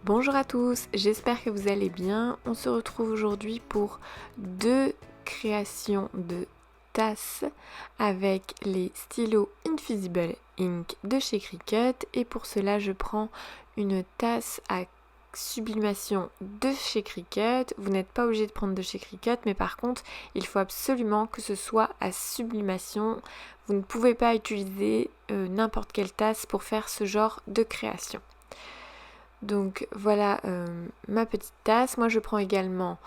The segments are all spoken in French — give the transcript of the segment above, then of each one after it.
Bonjour à tous, j'espère que vous allez bien. On se retrouve aujourd'hui pour 2 créations de tasses avec les stylos Invisible Ink de chez Cricut. Et pour cela, je prends une tasse à sublimation de chez Cricut. Vous n'êtes pas obligé de prendre de chez Cricut, mais par contre, il faut absolument que ce soit à sublimation. Vous ne pouvez pas utiliser n'importe quelle tasse pour faire ce genre de création. Donc voilà ma petite tasse. Moi je prends également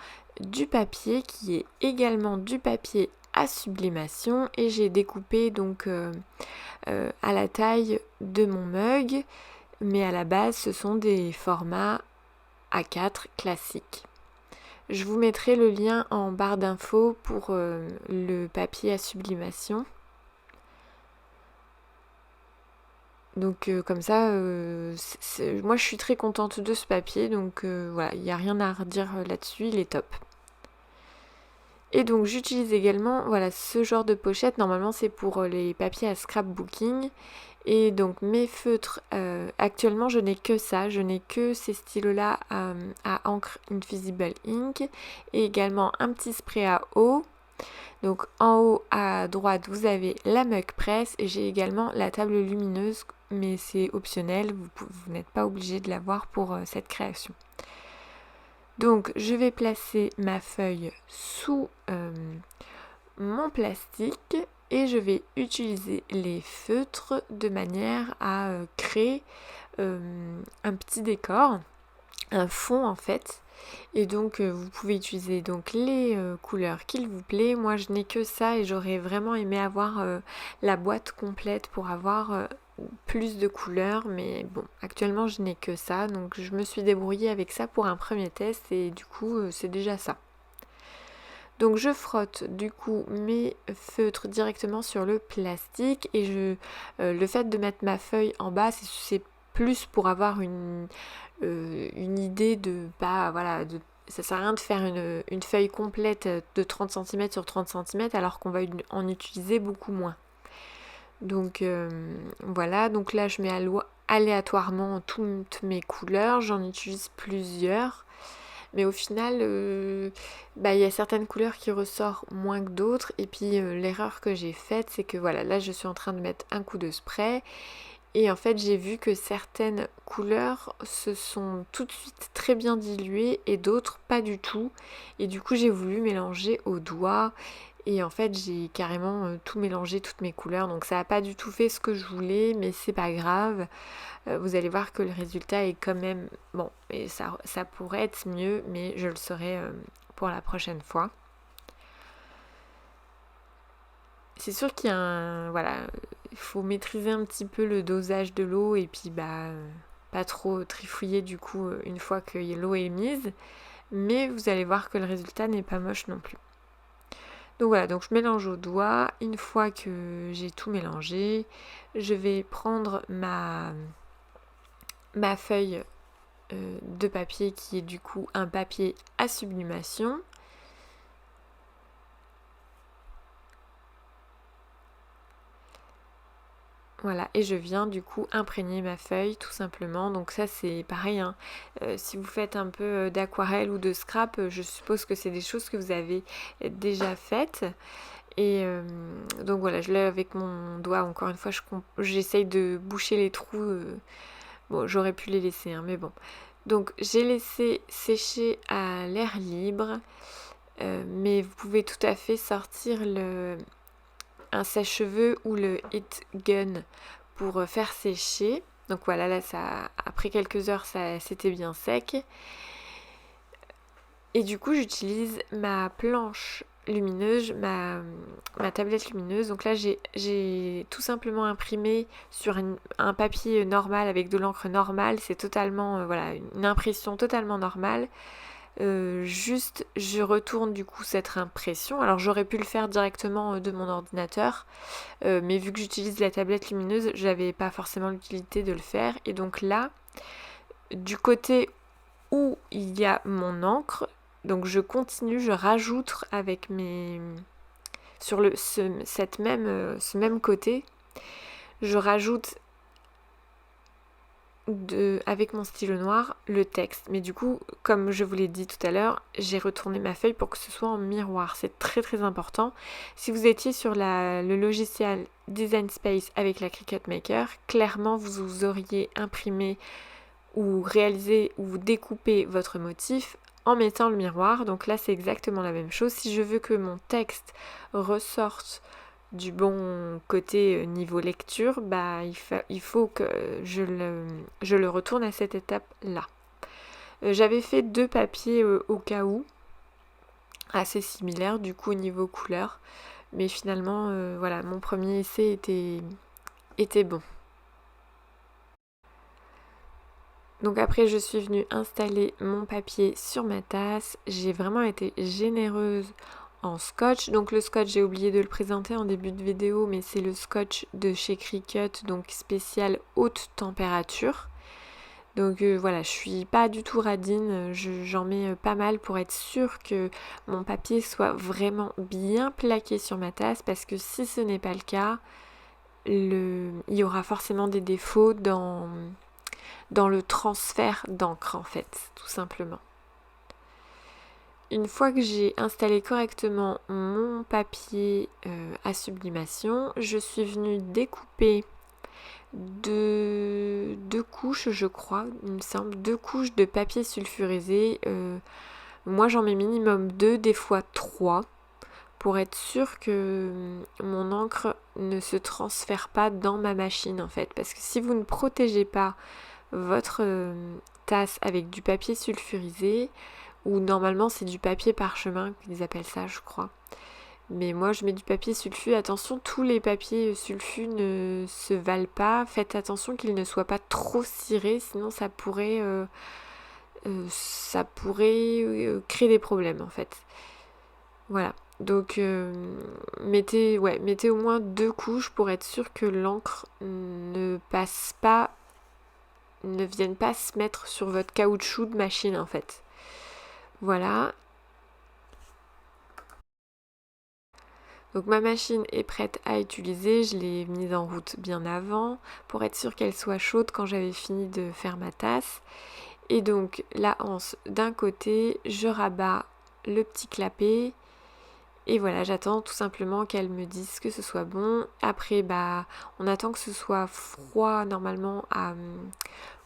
du papier qui est également du papier à sublimation et j'ai découpé donc à la taille de mon mug, mais à la base ce sont des formats A4 classiques. Je vous mettrai le lien en barre d'infos pour le papier à sublimation. Donc comme ça, moi je suis très contente de ce papier, donc voilà, il n'y a rien à redire là-dessus, il est top. Et donc j'utilise également ce genre de pochette, normalement c'est pour les papiers à scrapbooking. Et donc mes feutres, actuellement je n'ai que ça, je n'ai que ces stylos-là à encre Invisible Ink et également un petit spray à eau. Donc en haut à droite vous avez la mug press et j'ai également la table lumineuse, mais c'est optionnel, vous n'êtes pas obligé de l'avoir pour cette création. Donc je vais placer ma feuille sous mon plastique et je vais utiliser les feutres de manière à créer un petit décor, un fond en fait. Et donc vous pouvez utiliser donc les couleurs qu'il vous plaît. Moi je n'ai que ça et j'aurais vraiment aimé avoir la boîte complète pour avoir plus de couleurs, mais bon, actuellement je n'ai que ça, donc je me suis débrouillée avec ça pour un premier test et du coup c'est déjà ça. Donc je frotte du coup mes feutres directement sur le plastique et le fait de mettre ma feuille en bas, c'est plus pour avoir une idée de ça sert à rien de faire une feuille complète de 30 cm sur 30 cm alors qu'on va en utiliser beaucoup moins. Donc voilà, donc là je mets aléatoirement toutes mes couleurs, j'en utilise plusieurs. Mais au final, il y a certaines couleurs qui ressortent moins que d'autres. Et puis l'erreur que j'ai faite, c'est que voilà, là je suis en train de mettre un coup de spray. Et en fait, j'ai vu que certaines couleurs se sont tout de suite très bien diluées et d'autres pas du tout. Et du coup, j'ai voulu mélanger au doigt. Et en fait, j'ai carrément tout mélangé, toutes mes couleurs. Donc ça n'a pas du tout fait ce que je voulais, mais c'est pas grave. Vous allez voir que le résultat est quand même bon. Et ça pourrait être mieux, mais je le saurai pour la prochaine fois. C'est sûr qu'il y a il faut maîtriser un petit peu le dosage de l'eau et puis pas trop trifouiller du coup une fois que l'eau est mise. Mais vous allez voir que le résultat n'est pas moche non plus. Donc voilà, donc je mélange au doigt. Une fois que j'ai tout mélangé, je vais prendre ma feuille de papier qui est du coup un papier à sublimation. Voilà, et je viens du coup imprégner ma feuille tout simplement. Donc ça c'est pareil, hein. Si vous faites un peu d'aquarelle ou de scrap, je suppose que c'est des choses que vous avez déjà faites. Et donc voilà, je l'ai avec mon doigt, encore une fois, j'essaye de boucher les trous. Bon, j'aurais pu les laisser, hein, mais bon. Donc j'ai laissé sécher à l'air libre, mais vous pouvez tout à fait sortir un sèche-cheveux ou le heat gun pour faire sécher. Donc voilà, là après quelques heures c'était bien sec. Et du coup j'utilise ma planche lumineuse, ma tablette lumineuse. Donc là j'ai tout simplement imprimé sur un papier normal avec de l'encre normale. C'est totalement une impression totalement normale. Juste je retourne du coup cette impression. Alors j'aurais pu le faire directement de mon ordinateur, mais vu que j'utilise la tablette lumineuse, j'avais pas forcément l'utilité de le faire. Et donc là, du côté où il y a mon encre, donc je continue, je rajoute avec sur ce même côté, je rajoute avec mon stylo noir le texte. Mais du coup, comme je vous l'ai dit tout à l'heure, j'ai retourné ma feuille pour que ce soit en miroir. C'est très très important. Si vous étiez sur le logiciel Design Space avec la Cricut Maker, clairement vous auriez imprimé ou réalisé ou découpé votre motif en mettant le miroir. Donc là, c'est exactement la même chose. Si je veux que mon texte ressorte du bon côté niveau lecture, il faut que je le retourne à cette étape-là. J'avais fait 2 papiers au cas où, assez similaires du coup au niveau couleur, mais finalement, voilà, mon premier essai était bon. Donc après, je suis venue installer mon papier sur ma tasse. J'ai vraiment été généreuse en scotch. Donc le scotch, j'ai oublié de le présenter en début de vidéo, mais c'est le scotch de chez Cricut, donc spécial haute température. Donc voilà, je suis pas du tout radine, j'en mets pas mal pour être sûre que mon papier soit vraiment bien plaqué sur ma tasse, parce que si ce n'est pas le cas, il y aura forcément des défauts dans le transfert d'encre en fait, tout simplement. Une fois que j'ai installé correctement mon papier à sublimation, je suis venue découper deux couches, je crois, il me semble, 2 couches de papier sulfurisé. Moi j'en mets minimum 2, des fois 3, pour être sûre que mon encre ne se transfère pas dans ma machine en fait. Parce que si vous ne protégez pas votre tasse avec du papier sulfurisé, ou normalement c'est du papier parchemin qu'ils appellent ça, je crois. Mais moi je mets du papier sulfu. Attention, tous les papiers sulfu ne se valent pas. Faites attention qu'ils ne soient pas trop cirés, sinon ça pourrait créer des problèmes en fait. Voilà. Donc mettez au moins 2 couches pour être sûr que l'encre ne vienne pas se mettre sur votre caoutchouc de machine en fait. Voilà. Donc ma machine est prête à utiliser, je l'ai mise en route bien avant pour être sûre qu'elle soit chaude quand j'avais fini de faire ma tasse. Et donc la anse d'un côté, je rabats le petit clapet et voilà, j'attends tout simplement qu'elle me dise que ce soit bon. Après, on attend que ce soit froid normalement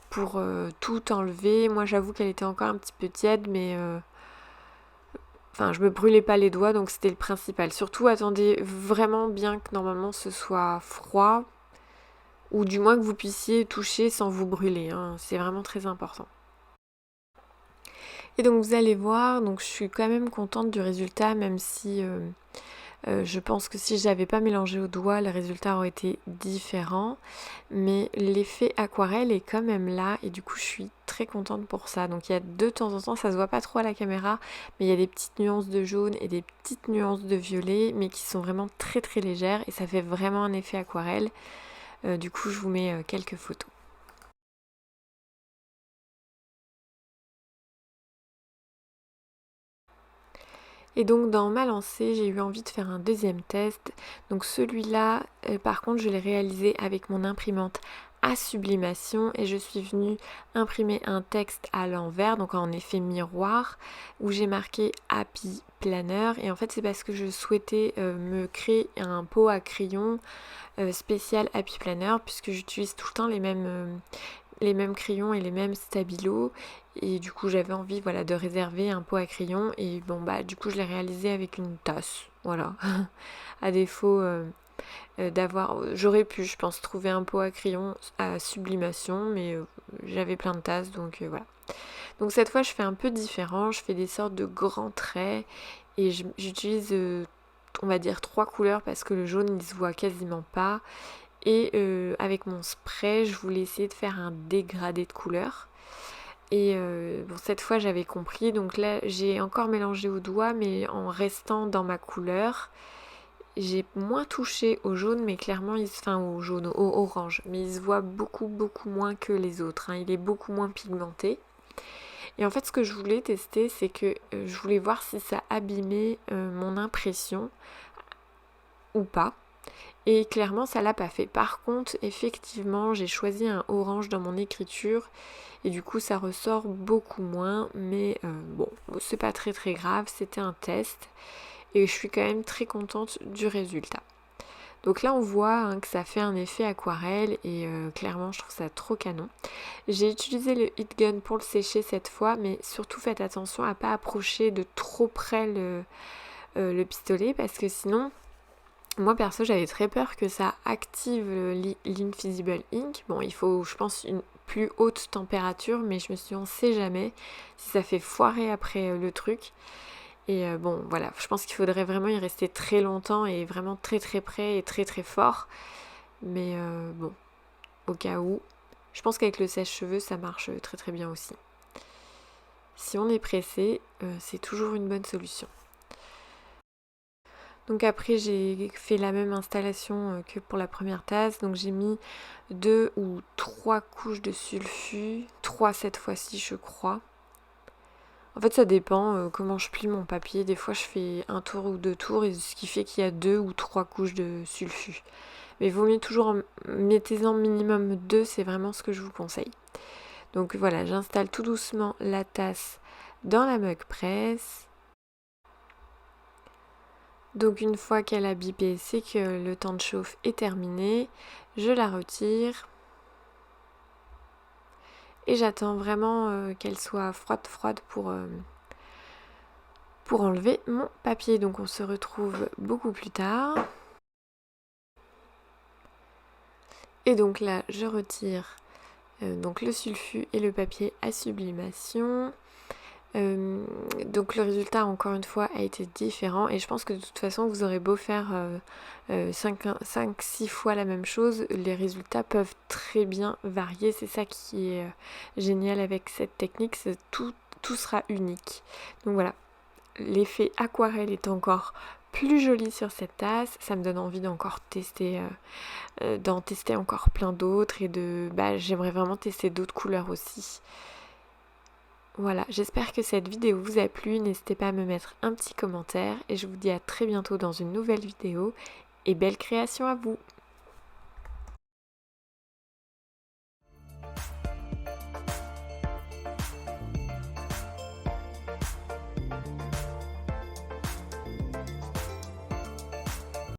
pour tout enlever. Moi j'avoue qu'elle était encore un petit peu tiède, mais je me brûlais pas les doigts, donc c'était le principal. Surtout, attendez vraiment bien que normalement ce soit froid, ou du moins que vous puissiez toucher sans vous brûler, hein. C'est vraiment très important. Et donc vous allez voir, donc je suis quand même contente du résultat, même si je pense que si je n'avais pas mélangé au doigt, le résultat aurait été différent. Mais l'effet aquarelle est quand même là et du coup je suis très contente pour ça. Donc il y a de temps en temps, ça se voit pas trop à la caméra, mais il y a des petites nuances de jaune et des petites nuances de violet, mais qui sont vraiment très très légères et ça fait vraiment un effet aquarelle. Du coup je vous mets quelques photos. Et donc dans ma lancée, j'ai eu envie de faire un deuxième test. Donc celui-là, par contre, je l'ai réalisé avec mon imprimante à sublimation et je suis venue imprimer un texte à l'envers, donc en effet miroir, où j'ai marqué Happy Planner. Et en fait, c'est parce que je souhaitais me créer un pot à crayon spécial Happy Planner, puisque j'utilise tout le temps les mêmes crayons et les mêmes stabilos, et du coup j'avais envie de réserver un pot à crayons, et du coup je l'ai réalisé avec une tasse, voilà. À défaut j'aurais pu, je pense, trouver un pot à crayons à sublimation, mais j'avais plein de tasses, donc voilà. Donc cette fois je fais un peu différent, je fais des sortes de grands traits et j'utilise on va dire 3 couleurs parce que le jaune il se voit quasiment pas. Et avec mon spray, je voulais essayer de faire un dégradé de couleurs. Et cette fois j'avais compris, donc là j'ai encore mélangé au doigt, mais en restant dans ma couleur. J'ai moins touché au jaune, mais clairement, au jaune, au orange, mais il se voit beaucoup beaucoup moins que les autres, hein. Il est beaucoup moins pigmenté. Et en fait, ce que je voulais tester, c'est que je voulais voir si ça abîmait mon impression ou pas. Et clairement, ça l'a pas fait. Par contre, effectivement, j'ai choisi un orange dans mon écriture et du coup, ça ressort beaucoup moins. Mais bon, c'est pas très très grave, c'était un test et je suis quand même très contente du résultat. Donc là, on voit que ça fait un effet aquarelle et clairement, je trouve ça trop canon. J'ai utilisé le heat gun pour le sécher cette fois, mais surtout faites attention à pas approcher de trop près le pistolet parce que sinon... Moi perso j'avais très peur que ça active l'Invisible Ink. Bon il faut je pense une plus haute température mais je me suis dit on sait jamais si ça fait foirer après le truc. Et bon voilà, je pense qu'il faudrait vraiment y rester très longtemps et vraiment très très près et très très fort. Mais bon, au cas où, je pense qu'avec le sèche-cheveux ça marche très très bien aussi. Si on est pressé, c'est toujours une bonne solution. Donc après j'ai fait la même installation que pour la première tasse. Donc j'ai mis 2 ou 3 couches de sulfu. 3 cette fois-ci je crois. En fait ça dépend comment je plie mon papier. Des fois je fais un tour ou 2 tours. Et ce qui fait qu'il y a 2 ou 3 couches de sulfu. Mais il vaut mieux toujours mettez-en minimum 2. C'est vraiment ce que je vous conseille. Donc voilà, j'installe tout doucement la tasse dans la mug press. Donc une fois qu'elle a bipé, c'est que le temps de chauffe est terminé. Je la retire. Et j'attends vraiment qu'elle soit froide pour enlever mon papier. Donc on se retrouve beaucoup plus tard. Et donc là, je retire donc le sulfu et le papier à sublimation. Donc le résultat encore une fois a été différent et je pense que de toute façon vous aurez beau faire 5-6 fois la même chose, les résultats peuvent très bien varier. C'est ça qui est génial avec cette technique, c'est tout sera unique. Donc voilà, l'effet aquarelle est encore plus joli sur cette tasse, ça me donne envie d'encore tester, d'en tester encore plein d'autres et j'aimerais vraiment tester d'autres couleurs aussi. Voilà, j'espère que cette vidéo vous a plu, n'hésitez pas à me mettre un petit commentaire et je vous dis à très bientôt dans une nouvelle vidéo et belle création à vous!